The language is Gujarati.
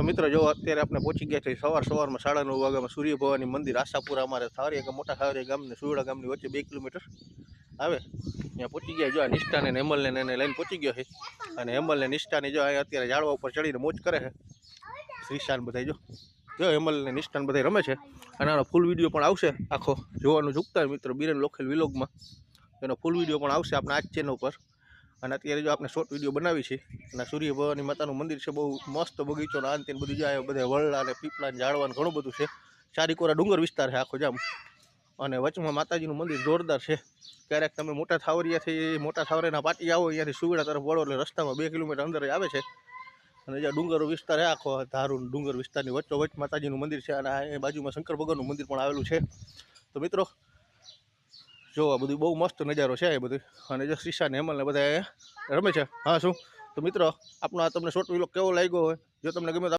તો મિત્રો જો અત્યારે આપણે પહોંચી ગયા છે સવારમાં 9:30 વાગ્યામાં સૂર્ય ભવાની મંદિર આશાપુરા અમારે સાવરિયા મોટા સાવરિયા ગામને સુરડા ગામની વચ્ચે 2 કિલોમીટર આવે ત્યાં પહોંચી ગયા. જો આ નિષ્ઠાને હેમલને એને લઈને પહોંચી ગયો છે અને હેમલને નિષ્ઠાને જો અત્યારે ઝાડવા ઉપર ચડીને મોજ કરે છે. શ્રીશાન બધા જો હેમલને નિષ્ઠાને બધા રમે છે અને આનો ફૂલ વિડીયો પણ આવશે આખો જોવાનું ચૂકતા મિત્રો બીરેન લોખેલ વિલોગમાં એનો ફૂલ વિડીયો પણ આવશે આપણા આ જ ચેનલ પર. અને અત્યારે જો આપણે શોર્ટ વિડીયો બનાવી છે અને સૂર્ય ભવાની માતાનું મંદિર છે બહુ મસ્ત બગીચો ને આન તેન બધું જાય બધા વરલા અને પીપળા ઝાડવાનું ઘણું બધું છે. ચારીકોરા ડુંગર વિસ્તાર છે આખો જામ અને વચમાં માતાજીનું મંદિર જોરદાર છે. ક્યારેક તમે મોટા થાવરિયાથી મોટા થાવરિયાના પાટી આવો અહીંયાથી સુગડા તરફ વળો એટલે રસ્તામાં 2 કિલોમીટર અંદર આવે છે અને જ્યાં ડુંગરો વિસ્તાર છે આખો ધારું ડુંગર વિસ્તારની વચ્ચોવચ્ચ માતાજીનું મંદિર છે અને આ બાજુમાં શંકર ભગવાનનું મંદિર પણ આવેલું છે. તો મિત્રો જો આ બધું બહુ મસ્ત નજારો છે એ બધું અને જો શ્રીશાન હેમલને બધા રમે છે. હા શું તો મિત્રો આપણો આ તમને શોર્ટ વિડીયો કેવો લાગ્યો હોય જો તમને ગમે તો